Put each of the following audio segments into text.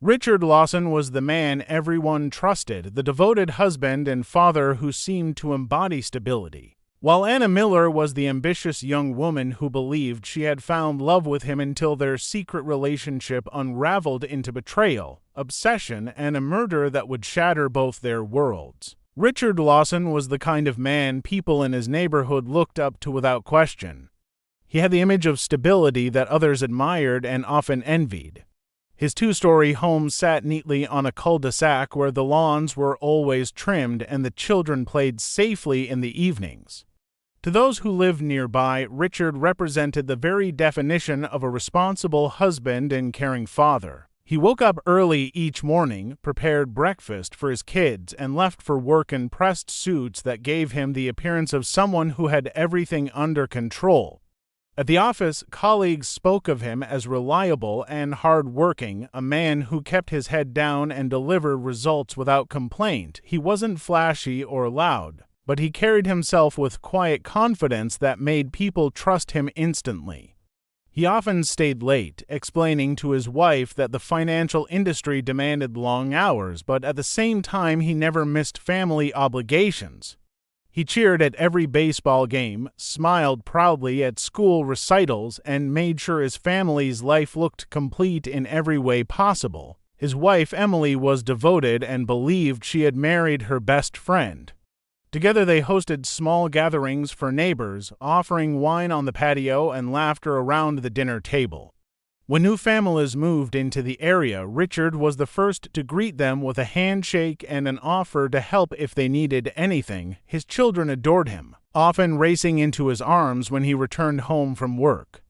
Richard Lawson was the man everyone trusted, the devoted husband and father who seemed to embody stability, while Anna Miller was the ambitious young woman who believed she had found love with him until their secret relationship unraveled into betrayal, obsession, and a murder that would shatter both their worlds. Richard Lawson was the kind of man people in his neighborhood looked up to without question. He had the image of stability that others admired and often envied. His two-story home sat neatly on a cul-de-sac where the lawns were always trimmed and the children played safely in the evenings. To those who lived nearby, Richard represented the very definition of a responsible husband and caring father. He woke up early each morning, prepared breakfast for his kids, and left for work in pressed suits that gave him the appearance of someone who had everything under control. At the office, colleagues spoke of him as reliable and hard-working, a man who kept his head down and delivered results without complaint. He wasn't flashy or loud, but he carried himself with quiet confidence that made people trust him instantly. He often stayed late, explaining to his wife that the financial industry demanded long hours, but at the same time he never missed family obligations. He cheered at every baseball game, smiled proudly at school recitals, and made sure his family's life looked complete in every way possible. His wife, Emily, was devoted and believed she had married her best friend. Together they hosted small gatherings for neighbors, offering wine on the patio and laughter around the dinner table. When new families moved into the area, Richard was the first to greet them with a handshake and an offer to help if they needed anything. His children adored him, often racing into his arms when he returned home from work.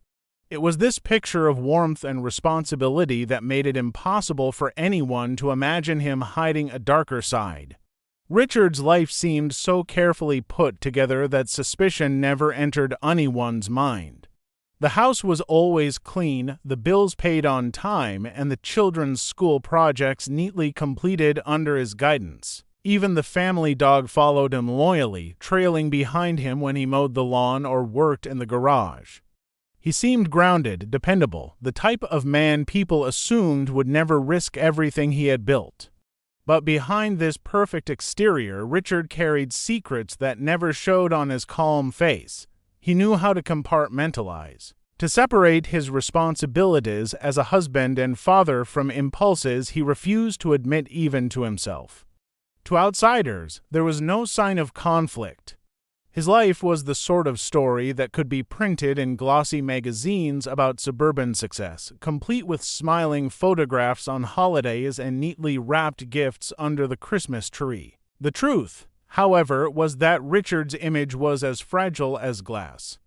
It was this picture of warmth and responsibility that made it impossible for anyone to imagine him hiding a darker side. Richard's life seemed so carefully put together that suspicion never entered anyone's mind. The house was always clean, the bills paid on time, and the children's school projects neatly completed under his guidance. Even the family dog followed him loyally, trailing behind him when he mowed the lawn or worked in the garage. He seemed grounded, dependable, the type of man people assumed would never risk everything he had built. But behind this perfect exterior, Richard carried secrets that never showed on his calm face. He knew how to compartmentalize, to separate his responsibilities as a husband and father from impulses he refused to admit even to himself. To outsiders, there was no sign of conflict. His life was the sort of story that could be printed in glossy magazines about suburban success, complete with smiling photographs on holidays and neatly wrapped gifts under the Christmas tree. The truth, however, was that Richard's image was as fragile as glass.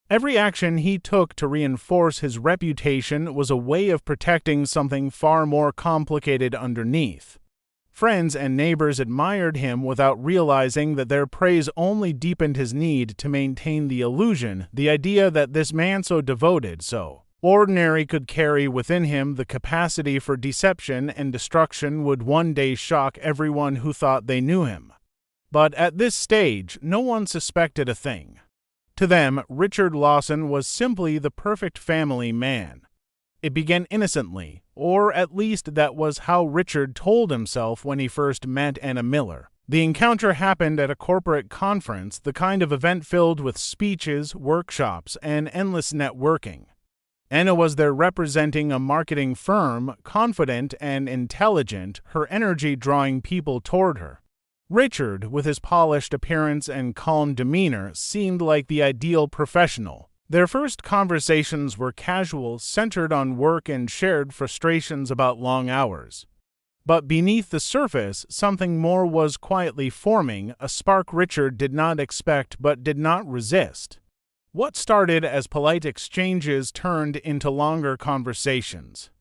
Every action he took to reinforce his reputation was a way of protecting something far more complicated underneath. Friends and neighbors admired him without realizing that their praise only deepened his need to maintain the illusion, the idea that this man so devoted, so ordinary could carry within him the capacity for deception and destruction would one day shock everyone who thought they knew him. But at this stage, no one suspected a thing. To them, Richard Lawson was simply the perfect family man. It began innocently, or at least that was how Richard told himself when he first met Anna Miller. The encounter happened at a corporate conference, the kind of event filled with speeches, workshops, and endless networking. Anna was there representing a marketing firm, confident and intelligent, her energy drawing people toward her. Richard, with his polished appearance and calm demeanor, seemed like the ideal professional. Their first conversations were casual, centered on work and shared frustrations about long hours. But beneath the surface, something more was quietly forming, a spark Richard did not expect but did not resist. What started as polite exchanges turned into longer conversations.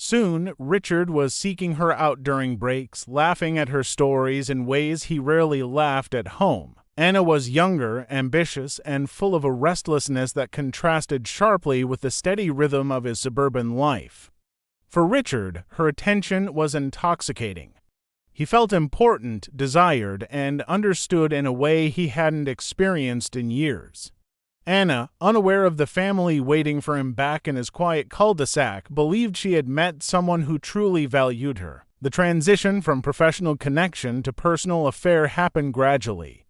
Soon, Richard was seeking her out during breaks, laughing at her stories in ways he rarely laughed at home. Anna was younger, ambitious, and full of a restlessness that contrasted sharply with the steady rhythm of his suburban life. For Richard, her attention was intoxicating. He felt important, desired, and understood in a way he hadn't experienced in years. Anna, unaware of the family waiting for him back in his quiet cul-de-sac, believed she had met someone who truly valued her. The transition from professional connection to personal affair happened gradually.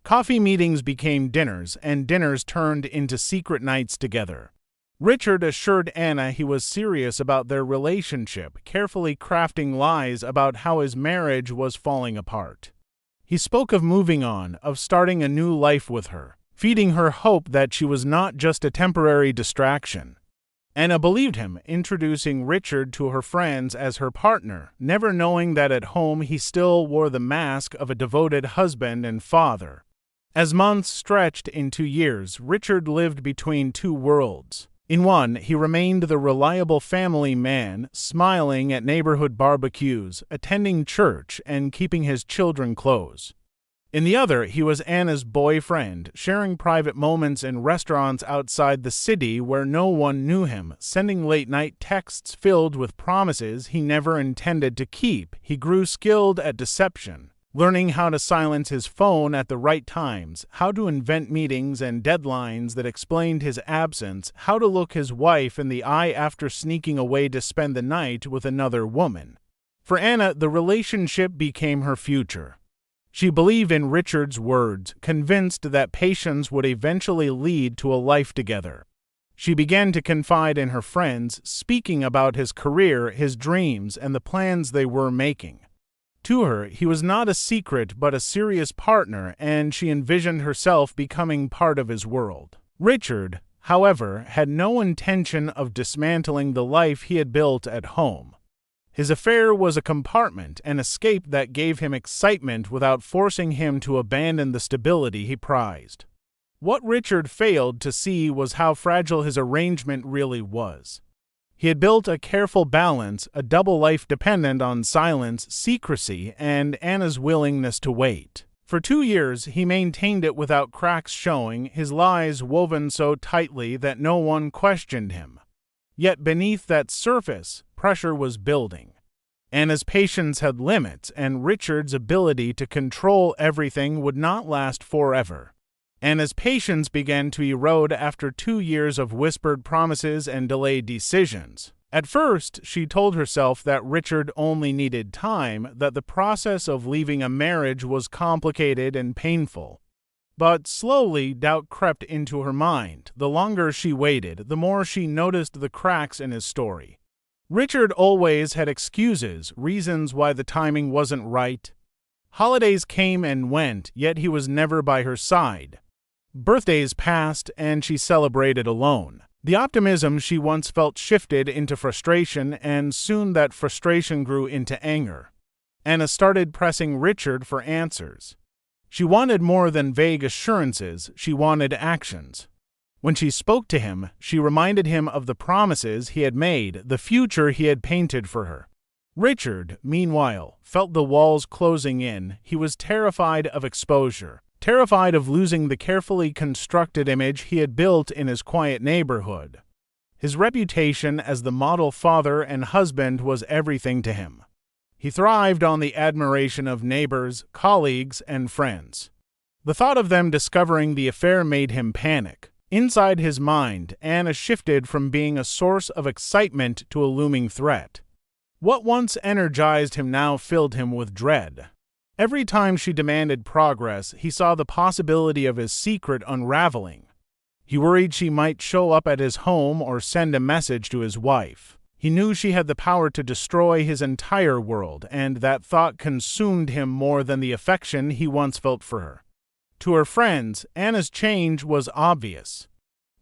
Coffee meetings became dinners, and dinners turned into secret nights together. Richard assured Anna he was serious about their relationship, carefully crafting lies about how his marriage was falling apart. He spoke of moving on, of starting a new life with her, feeding her hope that she was not just a temporary distraction. Anna believed him, introducing Richard to her friends as her partner, never knowing that at home he still wore the mask of a devoted husband and father. As months stretched into years, Richard lived between two worlds. In one, he remained the reliable family man, smiling at neighborhood barbecues, attending church, and keeping his children close. In the other, he was Anna's boyfriend, sharing private moments in restaurants outside the city where no one knew him, sending late-night texts filled with promises he never intended to keep. He grew skilled at deception, learning how to silence his phone at the right times, how to invent meetings and deadlines that explained his absence, how to look his wife in the eye after sneaking away to spend the night with another woman. For Anna, the relationship became her future. She believed in Richard's words, convinced that patience would eventually lead to a life together. She began to confide in her friends, speaking about his career, his dreams, and the plans they were making. To her, he was not a secret but a serious partner, and she envisioned herself becoming part of his world. Richard, however, had no intention of dismantling the life he had built at home. His affair was a compartment, an escape that gave him excitement without forcing him to abandon the stability he prized. What Richard failed to see was how fragile his arrangement really was. He had built a careful balance, a double life dependent on silence, secrecy, and Anna's willingness to wait. For 2 years, he maintained it without cracks showing, his lies woven so tightly that no one questioned him. Yet beneath that surface, pressure was building. Anna's patience had limits, and Richard's ability to control everything would not last forever. Anna's patience began to erode after 2 years of whispered promises and delayed decisions. At first, she told herself that Richard only needed time, that the process of leaving a marriage was complicated and painful. But slowly, doubt crept into her mind. The longer she waited, the more she noticed the cracks in his story. Richard always had excuses, reasons why the timing wasn't right. Holidays came and went, yet he was never by her side. Birthdays passed, and she celebrated alone. The optimism she once felt shifted into frustration, and soon that frustration grew into anger. Anna started pressing Richard for answers. She wanted more than vague assurances, she wanted actions. When she spoke to him, she reminded him of the promises he had made, the future he had painted for her. Richard, meanwhile, felt the walls closing in. He was terrified of exposure, terrified of losing the carefully constructed image he had built in his quiet neighborhood. His reputation as the model father and husband was everything to him. He thrived on the admiration of neighbors, colleagues, and friends. The thought of them discovering the affair made him panic. Inside his mind, Anna shifted from being a source of excitement to a looming threat. What once energized him now filled him with dread. Every time she demanded progress, he saw the possibility of his secret unraveling. He worried she might show up at his home or send a message to his wife. He knew she had the power to destroy his entire world, and that thought consumed him more than the affection he once felt for her. To her friends, Anna's change was obvious.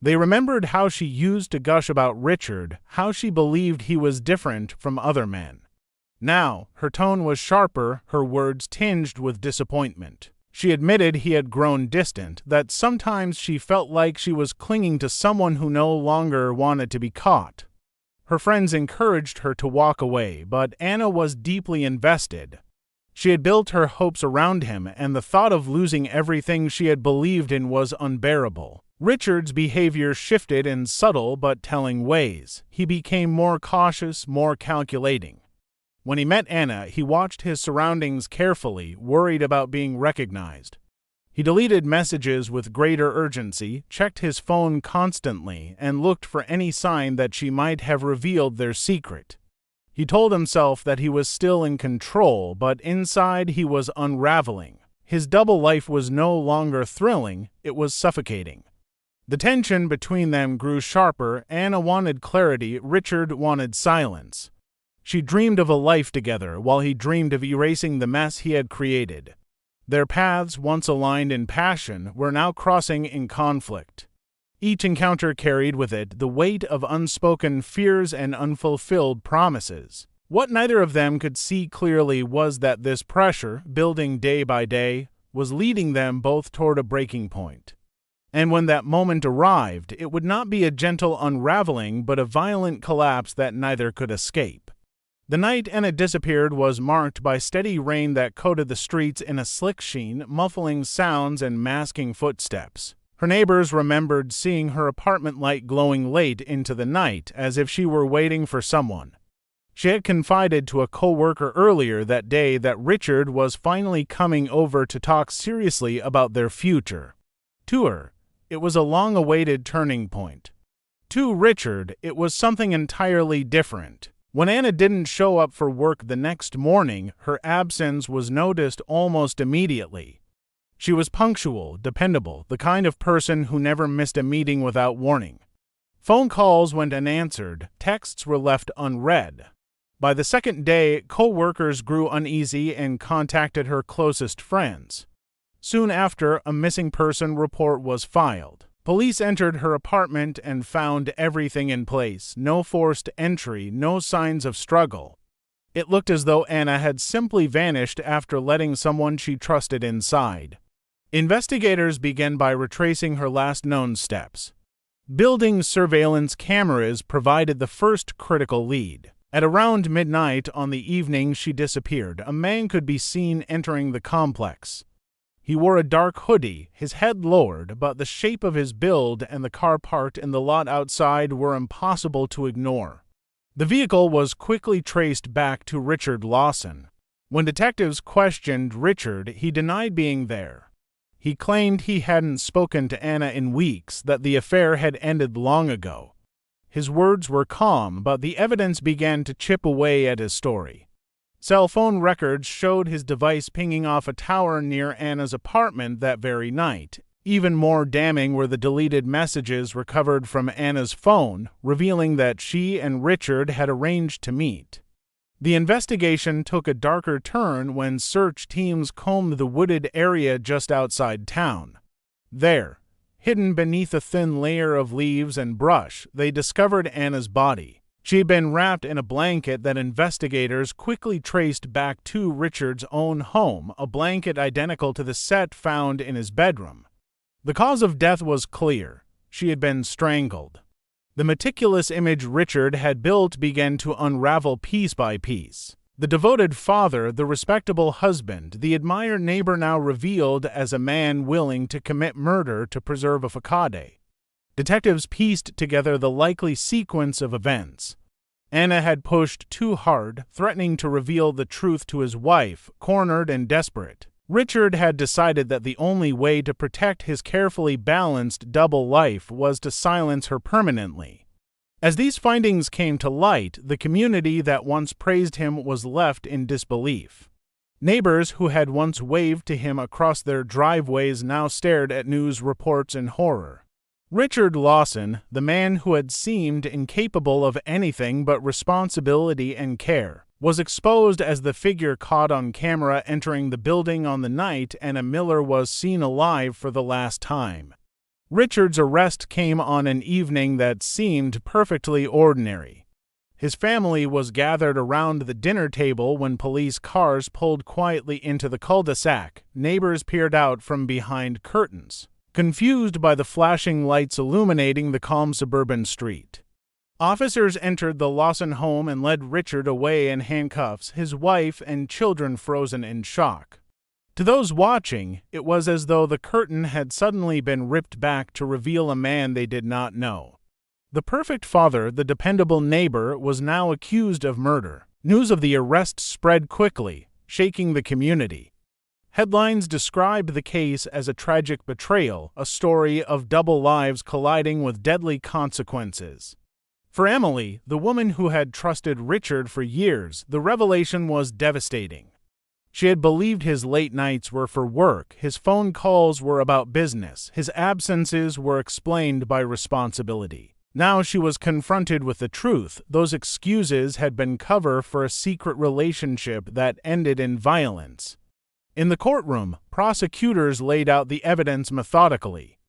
They remembered how she used to gush about Richard, how she believed he was different from other men. Now, her tone was sharper, her words tinged with disappointment. She admitted he had grown distant, that sometimes she felt like she was clinging to someone who no longer wanted to be caught. Her friends encouraged her to walk away, but Anna was deeply invested. She had built her hopes around him, and the thought of losing everything she had believed in was unbearable. Richard's behavior shifted in subtle but telling ways. He became more cautious, more calculating. When he met Anna, he watched his surroundings carefully, worried about being recognized. He deleted messages with greater urgency, checked his phone constantly, and looked for any sign that she might have revealed their secret. He told himself that he was still in control, but inside he was unraveling. His double life was no longer thrilling, it was suffocating. The tension between them grew sharper. Anna wanted clarity, Richard wanted silence. She dreamed of a life together, while he dreamed of erasing the mess he had created. Their paths, once aligned in passion, were now crossing in conflict. Each encounter carried with it the weight of unspoken fears and unfulfilled promises. What neither of them could see clearly was that this pressure, building day by day, was leading them both toward a breaking point. And when that moment arrived, it would not be a gentle unraveling, but a violent collapse that neither could escape. The night Anna disappeared was marked by steady rain that coated the streets in a slick sheen, muffling sounds and masking footsteps. Her neighbors remembered seeing her apartment light glowing late into the night, as if she were waiting for someone. She had confided to a co-worker earlier that day that Richard was finally coming over to talk seriously about their future. To her, it was a long-awaited turning point. To Richard, it was something entirely different. When Anna didn't show up for work the next morning, her absence was noticed almost immediately. She was punctual, dependable, the kind of person who never missed a meeting without warning. Phone calls went unanswered, texts were left unread. By the second day, co-workers grew uneasy and contacted her closest friends. Soon after, a missing person report was filed. Police entered her apartment and found everything in place. No forced entry, no signs of struggle. It looked as though Anna had simply vanished after letting someone she trusted inside. Investigators began by retracing her last known steps. Building surveillance cameras provided the first critical lead. At around midnight on the evening she disappeared, a man could be seen entering the complex. He wore a dark hoodie, his head lowered, but the shape of his build and the car parked in the lot outside were impossible to ignore. The vehicle was quickly traced back to Richard Lawson. When detectives questioned Richard, he denied being there. He claimed he hadn't spoken to Anna in weeks, that the affair had ended long ago. His words were calm, but the evidence began to chip away at his story. Cell phone records showed his device pinging off a tower near Anna's apartment that very night. Even more damning were the deleted messages recovered from Anna's phone, revealing that she and Richard had arranged to meet. The investigation took a darker turn when search teams combed the wooded area just outside town. There, hidden beneath a thin layer of leaves and brush, they discovered Anna's body. She had been wrapped in a blanket that investigators quickly traced back to Richard's own home, a blanket identical to the set found in his bedroom. The cause of death was clear. She had been strangled. The meticulous image Richard had built began to unravel piece by piece. The devoted father, the respectable husband, the admired neighbor now revealed as a man willing to commit murder to preserve a facade. Detectives pieced together the likely sequence of events. Anna had pushed too hard, threatening to reveal the truth to his wife, cornered and desperate. Richard had decided that the only way to protect his carefully balanced double life was to silence her permanently. As these findings came to light, the community that once praised him was left in disbelief. Neighbors who had once waved to him across their driveways now stared at news reports in horror. Richard Lawson, the man who had seemed incapable of anything but responsibility and care, was exposed as the figure caught on camera entering the building on the night Anna Miller was seen alive for the last time. Richard's arrest came on an evening that seemed perfectly ordinary. His family was gathered around the dinner table when police cars pulled quietly into the cul-de-sac. Neighbors peered out from behind curtains, confused by the flashing lights illuminating the calm suburban street. Officers entered the Lawson home and led Richard away in handcuffs, his wife and children frozen in shock. To those watching, it was as though the curtain had suddenly been ripped back to reveal a man they did not know. The perfect father, the dependable neighbor, was now accused of murder. News of the arrest spread quickly, shaking the community. Headlines described the case as a tragic betrayal, a story of double lives colliding with deadly consequences. For Emily, the woman who had trusted Richard for years, the revelation was devastating. She had believed his late nights were for work, his phone calls were about business, his absences were explained by responsibility. Now she was confronted with the truth. Those excuses had been cover for a secret relationship that ended in violence. In the courtroom, prosecutors laid out the evidence methodically.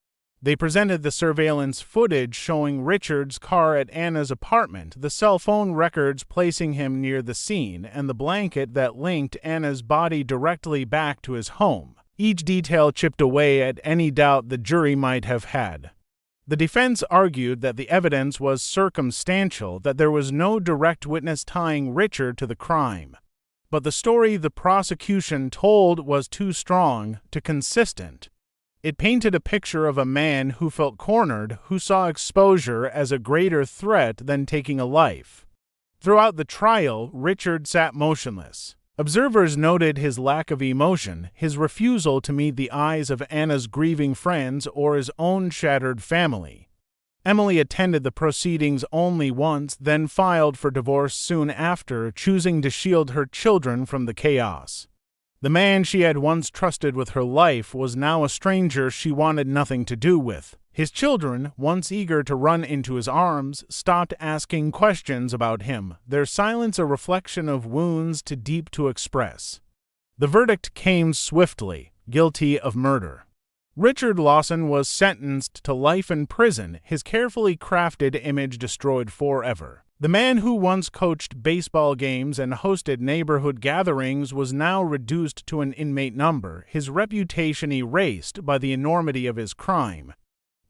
They presented the surveillance footage showing Richard's car at Anna's apartment, the cell phone records placing him near the scene, and the blanket that linked Anna's body directly back to his home. Each detail chipped away at any doubt the jury might have had. The defense argued that the evidence was circumstantial, that there was no direct witness tying Richard to the crime. But the story the prosecution told was too strong, too consistent. It painted a picture of a man who felt cornered, who saw exposure as a greater threat than taking a life. Throughout the trial, Richard sat motionless. Observers noted his lack of emotion, his refusal to meet the eyes of Anna's grieving friends or his own shattered family. Emily attended the proceedings only once, then filed for divorce soon after, choosing to shield her children from the chaos. The man she had once trusted with her life was now a stranger she wanted nothing to do with. His children, once eager to run into his arms, stopped asking questions about him, their silence a reflection of wounds too deep to express. The verdict came swiftly, guilty of murder. Richard Lawson was sentenced to life in prison, his carefully crafted image destroyed forever. The man who once coached baseball games and hosted neighborhood gatherings was now reduced to an inmate number, his reputation erased by the enormity of his crime.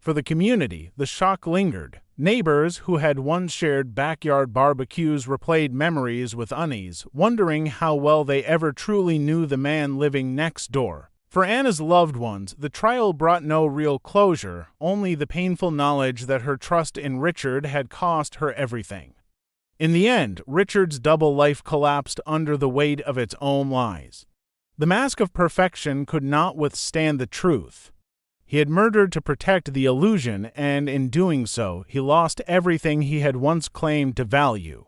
For the community, the shock lingered. Neighbors who had once shared backyard barbecues replayed memories with unease, wondering how well they ever truly knew the man living next door. For Anna's loved ones, the trial brought no real closure, only the painful knowledge that her trust in Richard had cost her everything. In the end, Richard's double life collapsed under the weight of its own lies. The mask of perfection could not withstand the truth. He had murdered to protect the illusion, and in doing so, he lost everything he had once claimed to value.